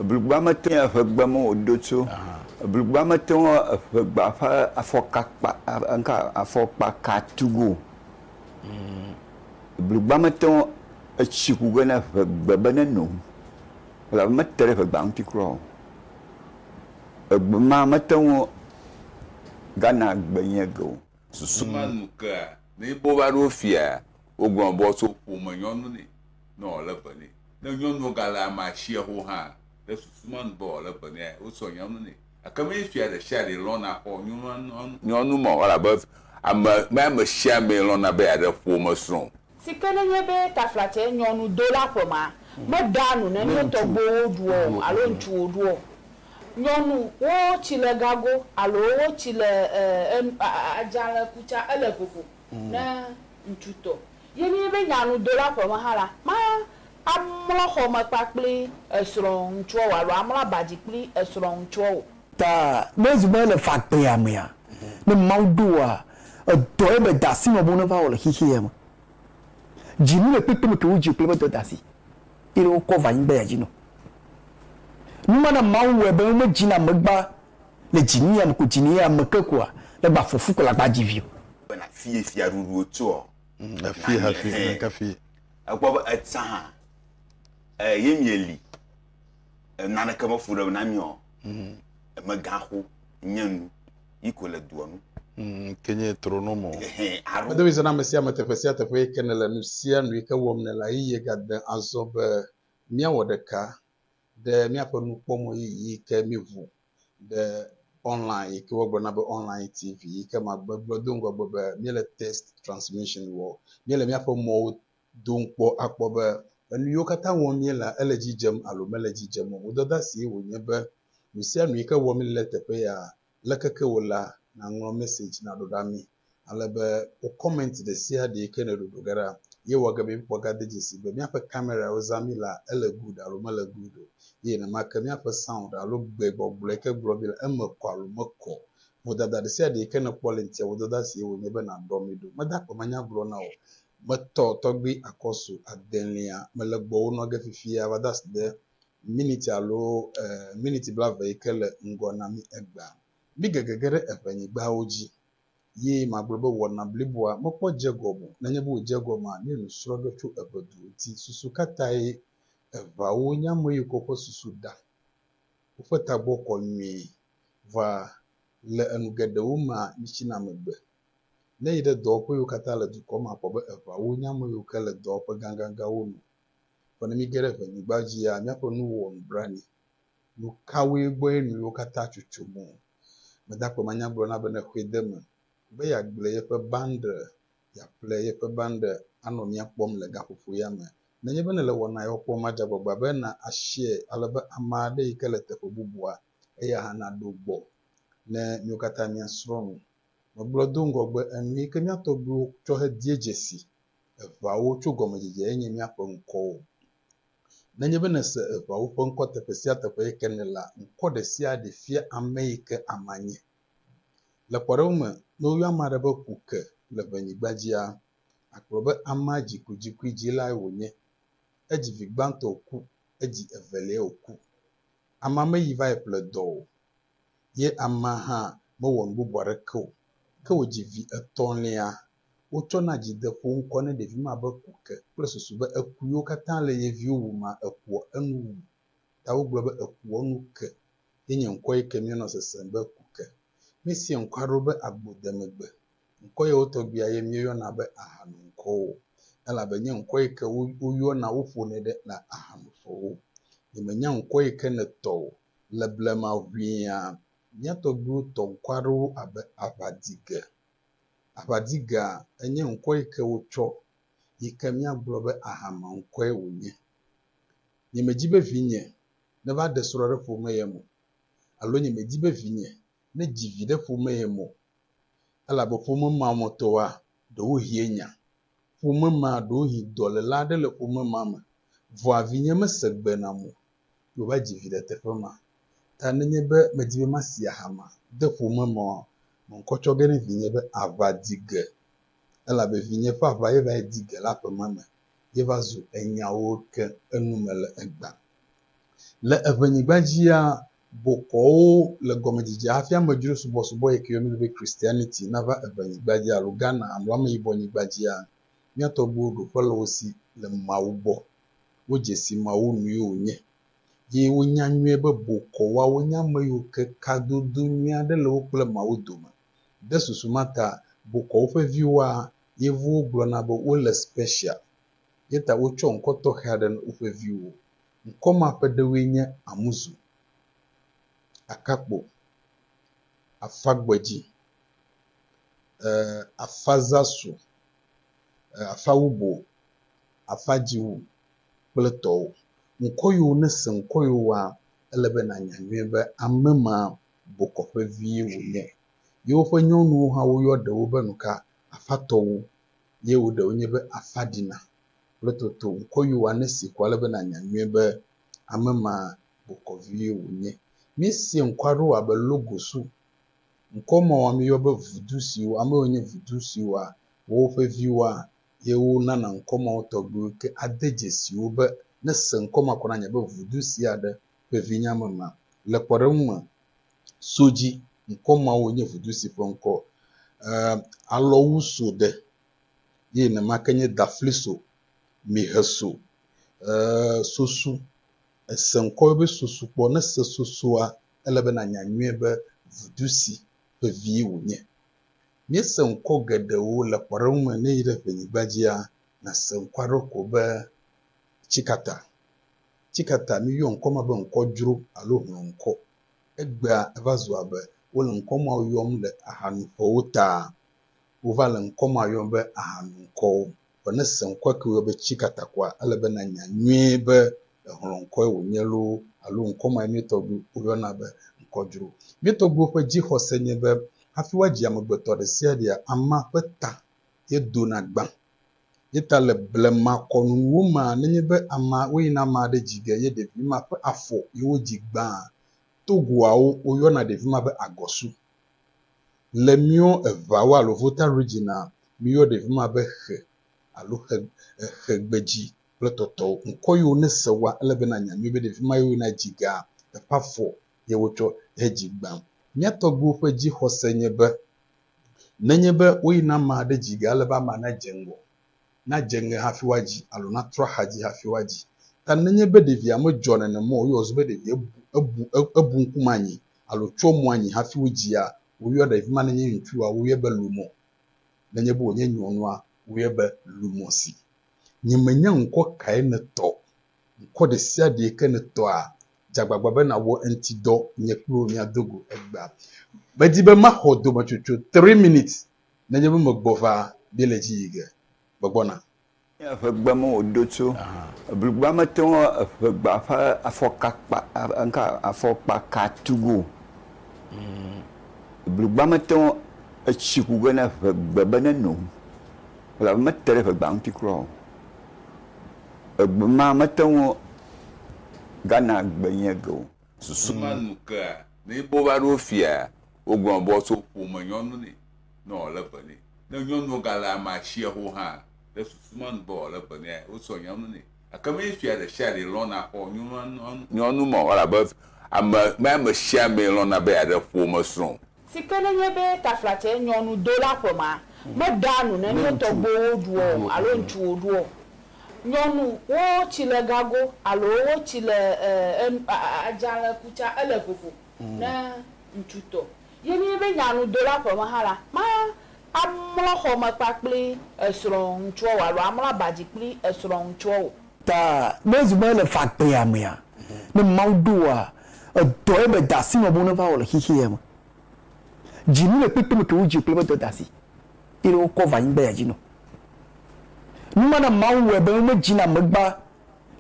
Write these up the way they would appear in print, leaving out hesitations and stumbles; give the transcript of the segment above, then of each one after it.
Blugbameton vegbamo odoto. Blugbameton vegba afɔkpa katugo. Blugbameton etsikugena vegbebene la metere vegba ŋuti kura. Egbema meton Ghana gbenye go. Susuma nuka ne boba ro fia ogbon bo so po mo nyonu ni no le bani. Ne nyonu gala ma shie ho ha. Le susuma nu bo le bani o so nyonu ni. Akame fia de share lona ho nyonu mo wala ba ama shia me lona be ade po mo so. Sikene nyebe taflache nyonu dola poma. Mo danu ne no to bo duo alo ntu oduo. Nyonu wo chile gago alo wo chile ajala kucha ele fufu na ntuto yeni be nyanu dola poma hala ma amlo ho ma pakple esro ntuo wa lo amla baji pli esro ntuo ta mezuma le fakpe ya me ya ne maudua do ebe dasi mo bona va ole hihi ya jinu le pepe me ke uji pepe to dasi ile o ko va yimbe ya jinu numana mawu ebe mo jina megba le jinia mo ko jinia mekekwa le ba fofu ko la ba jivio Na fie ruru oto na fie ka fie agbo etsa yemieli nana kama fura na mio magaho nyanu ikole duonu kenye tronomo Mada wiza na mesia matefesia tefe kenela nusia nuika womnela iye gade azobe mia wodeka de mia ponu pomo yi ke mivu de online ke wogbo na be online TV ke magbogbo dongo bobe miele test transmission wo miele mia pomo donpo akpobe enu yokata won miela eleji jem alo meleji jem wododa si wonyebe nusia nuika womnela tefe ya lekeke wola na ngro message na dodami alebe o comment de sia de kene dodogara ye waga be poga de jisi be mi afa camera o zamila ele good alo mala good ye na maka mi afa sound alo gbegbo bleke brobil emako alo mako modada de sia de kene quality wodada si wo nyebe na domido madako manya bro na o mato togbi akosu adenlia malagbo no ga fifia wadas de minute alo minute bla vehicle ngona mi egba bigegegere efanyi gba oji ye maglobo wona blibwa mokpo jegobo na nyebu jegoma ni nusrogo chu ebedu ti susu katai eva wonya moyi koko susu da ufata boko nwi va le engede uma nichina megbe ne yide dopo yu katala du koma pobe eva wonya moyi kale dopo ganganga wono fona mi gere efanyi gba ji ya nyapo nu won brani nu kawe gbo enu yu kata chuchumu medako manya bro na bene kwedem be ya gble ye pe bande ya play ye pe bande ano mi akpom le gafufu ya me na nye bene le wona yo pom aja gbagba be na ashie alebe amade ikele tefo bubua e ya hana dogbo ne nyokata mi strong no blodo ngogbe enu ike mi atogbu chohe diejesi eva wo chugo mejeje enye mi akpo nko na nye bene se eva wo po nko tepesia tepe ikenela nko de sia de fie ameike amanye le porome no yo amare be kuke le benyigbajia akrobe amaji kujiku jila wonye eji vigbanto oku eji evele oku amame yiva eple do ye amaha mo won bubore ko ke oji vi etonia ocho na jide fo nko ne de vi ma be kuke plus sube akuyo katan le ye vi wuma akuo enu ta wo gbe akuo anu ke yenye nko ikemi no sesembe kuke mesi nkwaro be agbodemegbe nko ye otobia ye miyo na be ahanu nko ala be nye nko ike uyo na ufu ne de na ahanu fo yemenya nko ike ne to leblema hwia nyato gru to nkwaro abe abadiga enye nko ike ucho yikemia blobe ahama nko ewunye yemejibe vinye ne ba de sorore fo meyemo alo nyemejibe vinye ne jivide fume mo ala bo fume ma moto wa do hienya fume ma do hi dole la de le fume mama vo avinye mesegbe na mo yo ba jivide te fama ta ne be medibe masia hama de fume mo mon kocho gene vinye be avadige ala be vinye fa va ye ba dige la pe mama ye va zu enya o ke enumele egba le evenyigbadia bokɔwo le gɔmedzedze hafi amedzro subɔsubɔ yi ke yɔmi be Christianity nava evenyigbadia alo Ghana alo ameyibɔnyigbadzia miatɔgbuwo ɖo ƒe le wo si le Mawu gbɔ wodze si Mawu nu yiwo nye ye wonya nyuie be bokɔwoawo nye ame yiwo ke kadodo nyui aɖe le wo kple Mawu dome de susu ma ta bokɔwo ƒe viwoa yevuwo gblɔna be wole special ye ta wotsɔ ŋkɔ tɔxɛ aɖe na woƒe viwo ŋkɔ ma ƒe ɖewoe nye Amuzu, Akakpo, Afagbedzi, Afazasu, Afawubo, Afadziwu kple tɔwo. Ŋkɔ yiwo ne se ŋkɔ yiwoa ele be nanya nyuie be ame ma bokɔ ƒe vie wònye. Ye woƒe nyɔnuwo hã woyɔ ɖewo be nuka afatɔwo ye wo ɖewo nye be Afadina kple toto ŋkɔ yiwoa ne si ko ale be nanya nyuie be ame ma bokɔ vie wònye. Míesie ŋkɔ aɖewo abe Logosu. Ŋkɔ mawoa míeyɔ be vudu siwo ame yiwo nye vudu siwoa woƒe viwoa ye wonana ŋkɔ mawo tɔgbiwo ke ade dzesiwo be ne se ŋkɔ ma ko nanya be vudu sia aɖe ƒe vi nye ame ma. Le kpɔɖeŋu me Sodzi ŋkɔ mawo nye vudu si ƒe ŋkɔ. Alɔwu de ye nemake nye Dafliso, Miheso, Sosu. Ese ŋkɔ be Sosu kpɔ ne se Sosua ele be nanya nyuie be vudu si ƒe vie wònye. Míese ŋkɔ geɖewo le kpɔɖeŋu me ne yi ɖe ʋenyigbadzia na se ŋkɔ aɖe ko be Tsikata. Tsikata míyɔ ŋkɔ ma be ŋkɔdzro alo hlɔ̃ŋkɔ. Egbea eva zu abe wole ŋkɔ mawo yɔm le ahanuƒewo taa. Wova le ŋkɔ ma yɔm be ahanuŋkɔwo. Vɔ ne se ŋkɔ ke woyɔ be Tsikata koa ele be nanya nyuie be hlɔ̃ŋkɔe wònye loo alo ŋkɔ ma míetɔgbi woyɔna be ŋkɔdzro. Míetɔgbiwo ƒe dzixɔse nye be hafi woadzi amegbetɔ ɖe sia ɖea ama ƒe ta ye dona gbã. Ye ta le blema kɔnuwo ma nenye be ama woyina ama ɖe dzi ge ye ɖevi ma ƒe afɔ ye wodzi gbã. Togoawo woyɔna ɖevi ma be Agɔsu. Le míɔ eveawo alo Volta Regiona míyɔ ɖevi ma be Xe alo Xegbedzi kple tɔtɔwo. Ŋkɔ yiwo ne se wa ele be nanya nyuie be ɖevi ma yiwo yina dzi gea eƒe afɔ ye wotsɔ hedzi gbã. Míatɔgbiwo ƒe dzixɔse nye be nenye be woyina ama ɖe dzi ge ale be ama nadze ŋgɔ. Nadze ŋe hafi woadzi alo natrɔ axadzi hafi woadzi. Ta nenye be ɖevia medzɔ nenema o ye wòzu be ɖevia ebu ŋkume anyi alo tsyɔ mo anyi hafi wodzia woyɔ ɖevi ma nenye ŋutsua woyɔ be Lumo. Nenye be wònye nyɔnua woyɔ be Lumosi. Nye menya ŋkɔ kae ne tɔ. Ŋkɔ ɖe sia ɖe ke ne tɔa dzagbagba be nawɔ eŋtidɔ nye kplo miadogo egbea. Medi be maxɔ dometsotso 3 minutes nenye be megbɔ va bi le dzi yi ge. Gbɔgbɔna. Eƒegbe me wòdo tso eblugba mete ŋu eƒegba ƒe afɔkpaka tugo. Eblugba mete ŋu etsi ku ge na eƒegbe be neno. Elabe mete ɖe eƒegba ŋuti kura o. Egbe ma mete ŋu Ghana gbe nye ge o. Susuma nu kea ne bo va ɖo fia wogblɔ bɔ so ƒome nyɔnu ne ne wòle be ne. Ne nyɔnuwo gale amasia ho hã ɖe susuma nu be wòle be ne wosɔ nyɔnu ne. Akeme fia ɖe sia ɖe lɔna xɔ nyɔnu ma elabe ame sia ame lɔna be yeaɖe ƒome srɔ̃. Si ke nenye be taflatse nyɔnu do la ƒema meda nu ne míetɔgbiwo ɖuɔ alo ŋutsuwo ɖuɔ. Nyɔnu wo tsi le gago alo wo tsi le adzale kutsa ele vovo ne ŋutsutɔ. Ye nye be nyanu do la ƒeme hã la ma amlɔ xɔme kpakpli esrɔ̃ ŋutsuwo alo amlɔ abadzi kpli esrɔ̃ ŋutsuwo. Ta mezu be le fa gbea mea ne Mawu doa edɔ ye be dasi me bo ne va wɔ le xixia me. Dzinu le kpekpe me ke wodzi kple be dɔ dasi. Eye wokɔ va anyigba ya dzi no. Numana Mawu wɔ be womedzina megba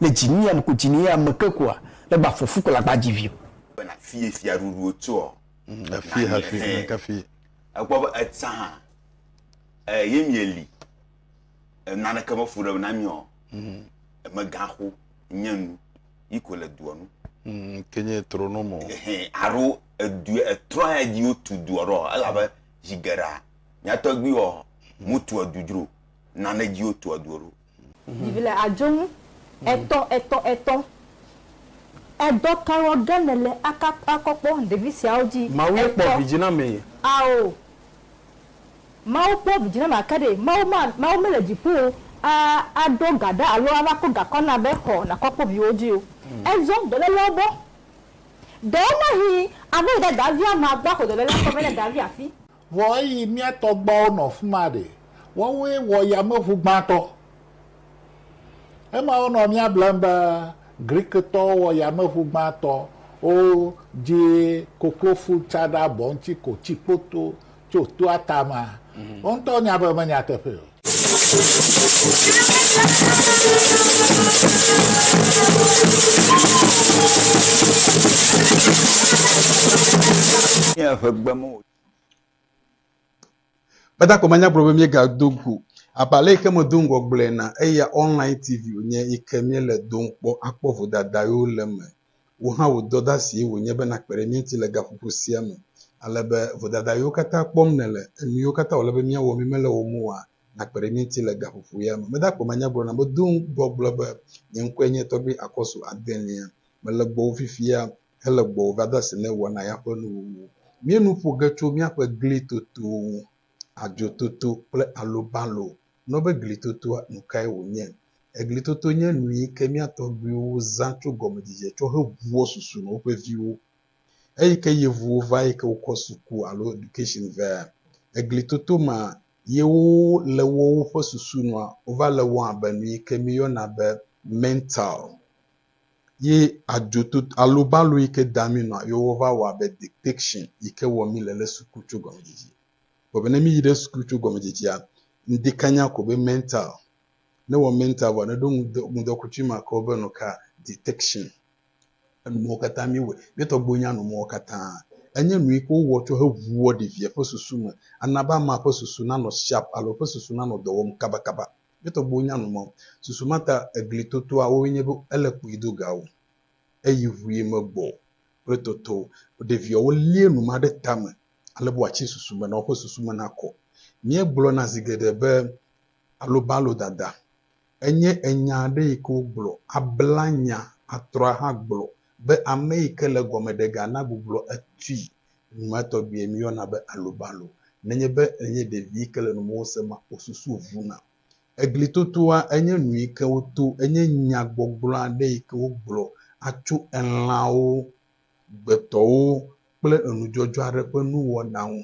le dzinu ya me ko dzinu ya me ke koa le ba fofu ko la gba dzi vi. Bena fia ruɖo tso. Hafi kafi. Ekpɔ be etsa hã ye mieli naneke me fu ɖe na miɔ megaxo nye nu yi ko le dua nu. Kenye tronomo. Aro edu etrɔ ya dzi wotu dua ɖɔ elabe zigera miatɔgbiwɔ mutu edudzro nane dzi wotu dua ɖo. Vivile adzonu etɔ edo karo ganele akakpo Davis yaoji Mawe po vigina me. Ao. Mau po vigina makade, mau mele jipo a do gada alo abako gakona be ho na kopo vioji o. Ezo dole lobo. Dona hi abo da davia ma gba ko dole la ko mele davia fi. Wo yi mi atogba ono fuma de. Wo we wo ya mo fu gba to. E ma ono mi ablamba Greek to wo ya mo fu gba to. O je koklofu chada bonchi ko chipoto choto atama. Onto nya ba mani atefe. Ya fagbamo. Bada ko manya problem ye ga dogu. Abale ke mo dungo gblena eya online TV onye ikemie le donpo akpovu dada yo leme. Wo ha wo doda si wo nye be na kpere mi ti le ga fufu siame. Alebe vodada yo kata kpom nele enu yo kata olebe mi wo mi mele wo muwa na kpere mi ti le ga fufu yame. Bada ko manya bro na mo dungo globe nyenkwenye togbi akoso adenia. Mele gbo fifia hele gbo vada se ne wo na ya ko nu. Mi enu po gacho mi akwe gli toto ajototo ple alobalo no be glitoto nukai wonye eglitoto nye nui kemi atogbi wo zancho gomedije cho he vuo susu no pe viwo ke ye vuo vai ke ukosuku alo education ver eglitoto ma ye wo le wo fo susu no over le wo abanu kemi yo na be mental ye ajototo alobalo ike dami no yo over wa be detection ike wo mi lele suku cho gomedije Bobene mi yide skuchu gomejia ndikanya ko be mental ne wo mental wa ne do mudo kuchima ko be no ka detection anu mo kata mi we beto gbonya no mo kata anya nu iko wo to ha vuo de vie fo susu ma anaba ma fo susu na no sharp alo fo susu na no dowom kaba kaba beto gbonya no mo susu mata eglitoto a wo nye bo eleku idogawo eyivuye magbo pretoto de vie wo lienu ma de tama alebo achi susuma na okwo susuma na ko mie blo na zigede be alobalo dada enye enyade iko blo ablanya atra ha blo be ameike le gomedega na bublo ati mato bi emi ona be alobalo nenye be enye de vikele no mo sema osusu ovuna eglitotoa enye nuike oto enye nyagboglo ade iko blo achu enlawo beto kple enujojo are pe nuwo nawo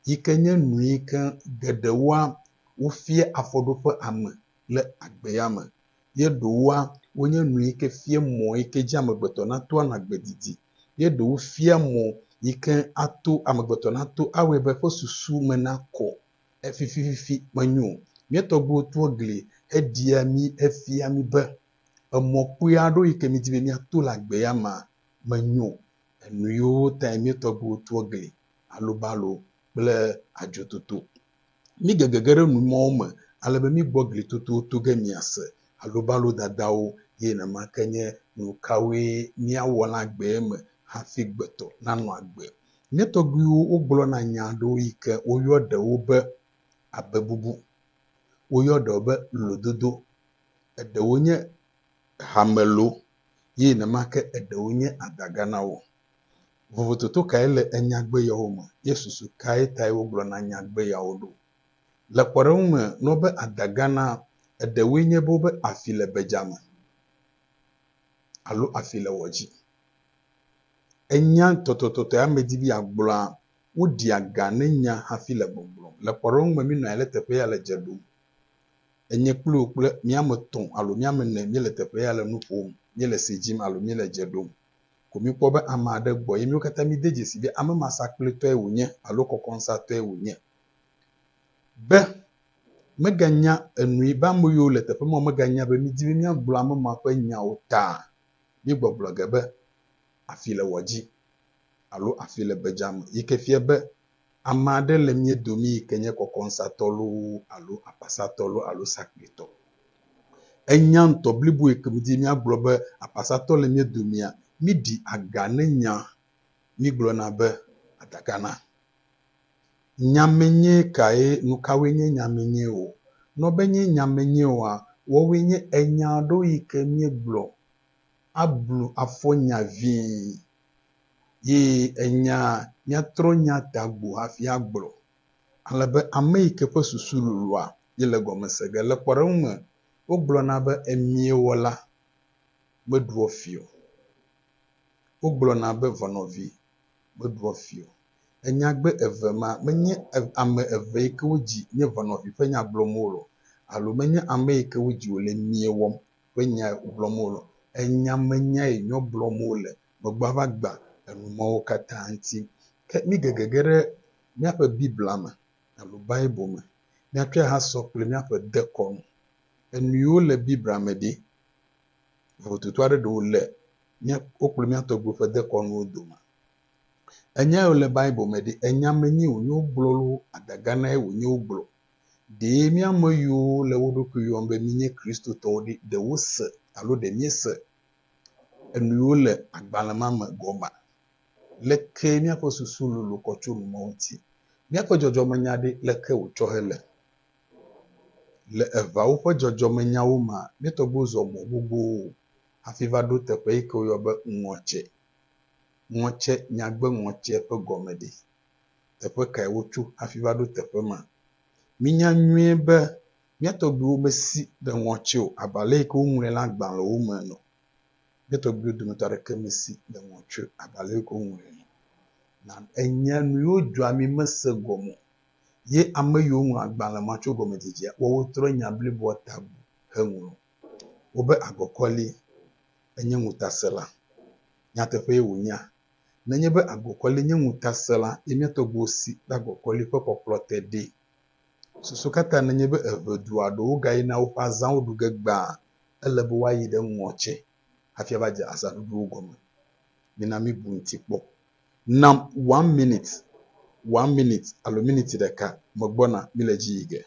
yikenye nuike gedewa wo fie afodofe ame le agbeyame ye dowa wonye nuike fie mo ike ji amegbeto na to na gbedidi ye do fie mo ike ato amegbeto na to awe be fo susu me na ko efifififi manyu mietogbo to gli ediami efiami be emokpuya do ike mi dibe mi ato la agbeyama manyu enuyo time togbo tuogle alobalo ble ajototo mi gegegere nu mome alebe mi gbogle toto toge miase alobalo dadao ye na makenye nu kawe mi awola gbe me hafi gbeto nanu agbe mi togbo ogbo na nyado ike oyo de obe abebubu oyo de obe lododo ede wonye hamelo ye na make ede wonye adaganawo vovototo kaile enyagbe yahoma yesusu kai tai oglo na nyagbe yawodo le kporume no be adagana edewenye bo be afile bejama alo afile woji enya totototo ya medibi agbla odi aga nenya afile gbogbo le kporume mi no ele tepe ya le jedu enye kplo miameton alo miamene mi le tepe ya le nufom mi le sejim alo mi le jedu komi kpo be amade gbo yemi okata mi dejesi bi ama masakle to ewunye alo kokonsa to ewunye be meganya enui ba mo yo le tepe mo meganya be mi dibi mi agblo ama ma pa nya ota mi gbogbo gebe afile woji alo afile bejam yikefie be amade le mi domi kenye kokonsa tolo alo apasa tolo alo sakleto enyan to blibu ekemdi mi agblo be apasa tolo mi domia midi aganenya miglo na be atakana nyamenye kae nukawenye nyamenye o no benye nyamenye wa wo wenye enyado ike miglo ablu afonya vi ye enya nyatro nyata gbo hafi agbro alabe ameike pe susululua yele gomesege le kporeŋume wogblɔna be emie wɔla meɖuɔ fio wogblɔna be vɔnɔvi meɖuɔ fio enyagbe eve ma menye ame eve yi ke wodzi nye vɔnɔvi ƒe nya gblɔm wolo alo menye ame yi ke wodzi wole mie wɔm ƒe nya gblɔm wolo enya menya yi nyo gblɔm wole megba va gba enumawo katã ŋuti ke mi gegege ɖe míaƒe biblia me alo bible me míatrɔe ha sɔ kple míaƒe dekɔnu enu yiwo le biblia me ɖi vovototo aɖe ɖewo le wokplɔ míatɔgbo ƒe dekɔnuwo dome enya yiwo le bible me ɖi enya menye wònye wogblɔ adaga nae wònye wogblɔ ɖe míame yiwo le wo ɖokui yɔm be mi nye kristotɔwo ɖi ɖe wose alo ɖe míese enu yiwo le agbalẽ ma me gɔma leke míaƒe susu lolo kɔ tso numawo ŋuti míaƒe dzɔdzɔmenya ɖi leke wòtsɔ hele le evawo ƒe dzɔdzɔmenyawo ma míetɔgbo zɔ mɔ gbogbo hafi va ɖo teƒe yi ke woyɔ be ŋɔtse nyagbe ŋɔtse ƒe gɔme ɖi teƒe kae wotso hafi va ɖo teƒe ma minya nyuie be míatɔgbiwo mesi ɖe ŋɔtse o abale yi ke woŋlɔe le agbalẽwo me nɔ míatɔgbiwo dometɔ aɖeke mesi ɖe ŋɔtse abale yi ke woŋlɔe nɔ na enya nu yiwo dzɔa mi mese gɔme ye ame yiwo ŋlɔ agbalẽ ma tso gɔmedzedzea woawo trɔ nya bliboa tabu heŋlɔ wobe agɔkɔli enye ŋutasela nyateƒe ye wònya nenye be agɔkɔli nye ŋutasela ye míatɔgbiwo si ɖe agɔkɔli ƒe kpɔkplɔ te ɖi susu katã nenye be evedu aɖewo gayina woƒe azãwo ɖu ge gbaa ele be woayi ɖe ŋɔtse hafi ava dze azaɖuɖuwo gɔme mina mi bu ŋuti kpɔ nam 1 minute alo miniti ɖeka megbɔna mi le dzi yi ge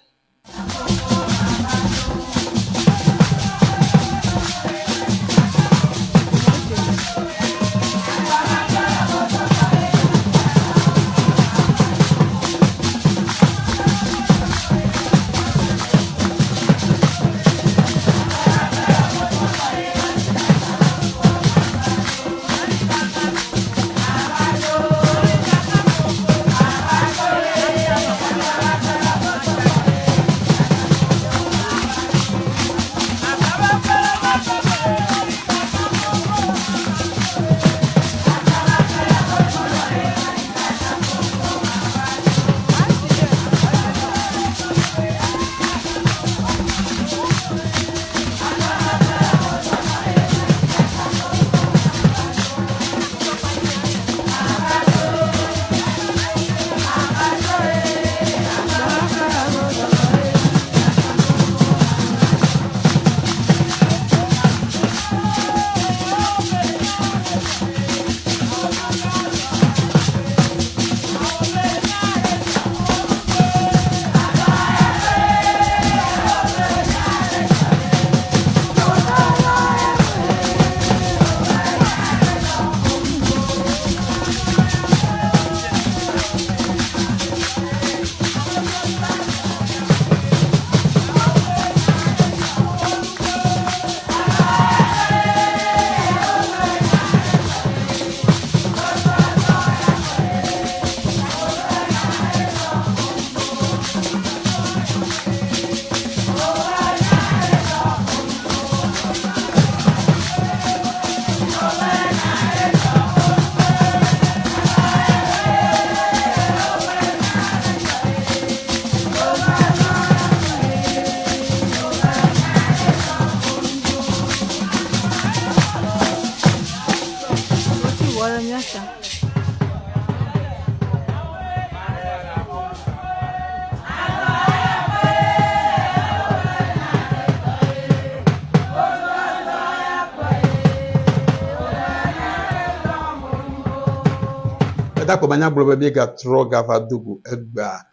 Edakpo banya gblɔ be gatrɔ gava dogo egba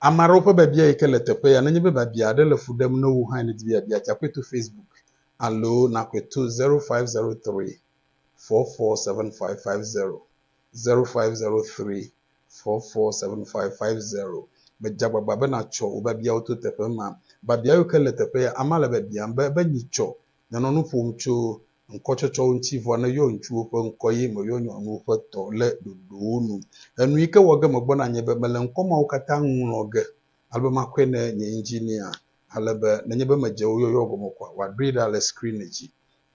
amaro ƒe babia yi ke le teƒe ya nenye be babia aɖe le fu ɖem ne wo hã ne di babia tsaƒe to Facebook alo nakpe to 0503 447550 0503 447550 medzagbagba be natsɔ wo babiawo to teƒe ma babia yi ke le teƒe ya ama le babia be nyi tsɔ nenɔ nu ƒom tso nkɔtsɔtsɔ ŋuti vɔ ne yɔ ŋutsuwo ƒe ŋkɔ ye me yɔ nyɔnuwo ƒe tɔ le ɖoɖowo nu enu yi ke wɔ ge me gbɔna nye be mele ŋkɔmawo katã ŋlɔ ge alebe makɔe ne nye engineer alebe nenye be medze wo yɔyɔ gɔme kɔa wòaɖoe ɖa le screen dzi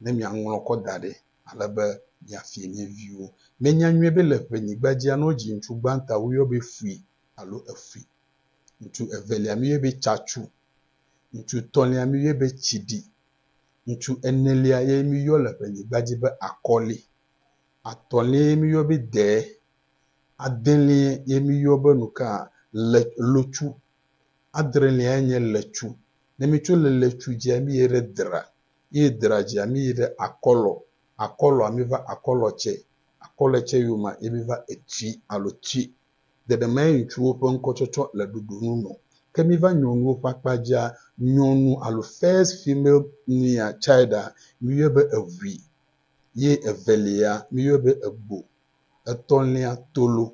ne miaŋlɔ kɔ da ɖi alebe miafie mie viwo menya nyuie be le ʋenyigba dzia ne wodzi ŋutsu gbãtɔ woyɔ be fui alo efui ŋutsu evelia mi yɔ be tsatsu ŋutsu tɔlia mi yɔ be tsiɖi ŋutsu enelia ye mi yɔ le ʋenyigba dzi be akɔli atɔlia ye mi yɔ be dɛ adelia ye mi yɔ be nuka lotsu adrelia nye letsu ne mi tso le letsu dzia mi yi ɖe dra ye dra dzia mi yi ɖe akɔlɔa mi va akɔlɔtse yoma ye mi va etsi alo tsi dedema ye ŋutsuwo ƒe ŋkɔtsɔtsɔ le ɖoɖonu nɔ ke mi va nyɔnuwo ƒe akpa dzia nyɔnu alo first female nia childa mi yɔ be eʋui ye evelia mi yɔ be egbo etɔ̃lia tolo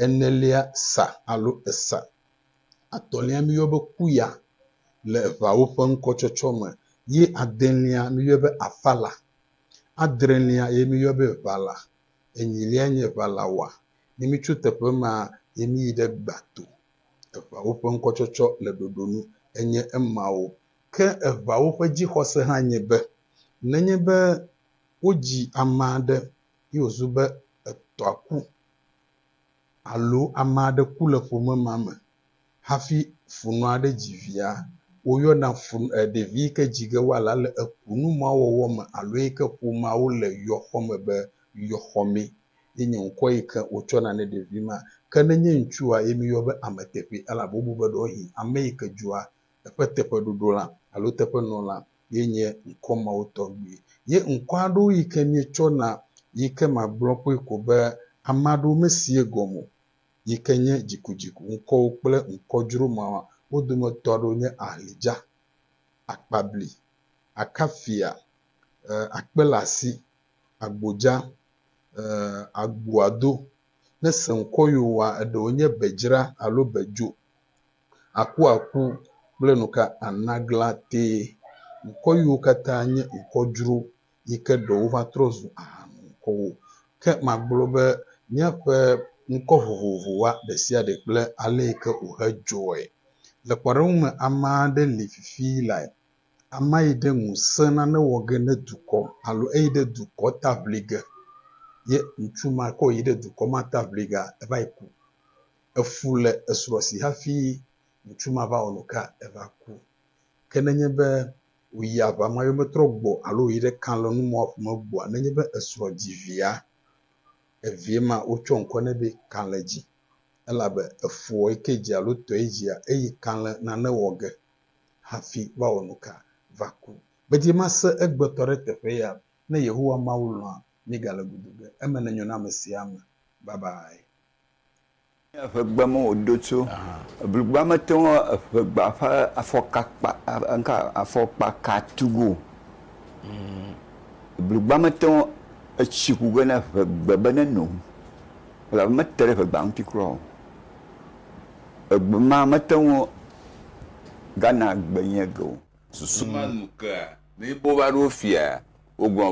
enelia sa alo esa atɔ̃lia mi yɔ be kuya le eʋawo ƒe ŋkɔtsɔtsɔ me ye adelia mi yɔ be afala adrelia ye mi yɔ be ʋala enyilia nye ʋalawa ne mi tso teƒe ma ye mi yi ɖe gbato eʋawo ƒe ŋkɔtsɔtsɔ le ɖoɖonu enye emawo ke eʋawo ƒe dzixɔse hã nye be nenye be wodzi ame aɖe ye wòzu be etɔa ku alo ame aɖe ku le ƒome ma me hafi funɔ aɖe dzi via woyɔna ɖevi yi ke dzi ge woala le ekunu ma wɔwɔ me alo yi ke ƒomeawo le yɔxɔme be yɔxɔme ye nye ŋkɔ yi ke wotsɔna ne ɖevi ma ke nenye ŋutsua ye mi yɔ be ameteƒe elabe wobu be ɖewohĩ ame yi ke dzua eƒe teƒe ɖoɖo la alo teƒe nɔla ye nye ŋkɔ mawo tɔgbi ye ŋkɔ aɖewo yi ke mietsɔna yi ke magblɔ kpoe ko be ame aɖewo mesie gɔme yi ke nye dzikudziku ŋkɔwo kple ŋkɔdzro ma wo dometɔ aɖewo nye ahlidza akpabli akafia akpelasi agbodza agboado ne se ŋkɔ yiwoa eɖewo nye bedzra alo bedzo akuaku kple nuka anagla te ŋkɔ yiwo katã nye ŋkɔdzro yi ke ɖewo va trɔ zu ŋkɔwo ke magblɔ be míaƒe ŋkɔ vovovowoa ɖe sia ɖe kple ale yi ke wohe dzɔe le kpɔɖeŋu me ame aɖe li fifi lae ame yi ɖe ŋusẽ nane wɔ ge ne dukɔ alo eyi ɖe dukɔ taʋli ge ye ŋutsu ma ke yi ɖe dukɔ ma taʋli gea eva yi ku efu le esrɔ̃ si hafi ŋutsu ma va wɔ nuka eva ku ke nenye be wòyi aʋa ma ye metrɔ gbɔ alo yi ɖe kalẽnu ma ƒe gbɔa nenye be esrɔ̃ dzi via evie ma wotsɔ ŋkɔ ne be kalẽdzi elabe efuɔ yi ke dzi alo tɔ yi dzia eyi kalẽ nane wɔ ge hafi va wɔ nuka va ku bedie ma se egbetɔ ɖe teƒe ya ne Yehowa Mawu lɔ̃a mi gale gudu ge eme ne nyɔ na ame sia ame bye eʋegbe me wòdo tso eblugba mete ŋu eʋegba ƒe afɔkpa katugo eblugba mete ŋu etsi ku ge na eʋegbe be ne no elabe mete ɖe eʋegba ŋuti kura o egbe ma mete ŋu Ghana gbe nye ge o susuma nu ke ne bo va ɖo fia wogblɔ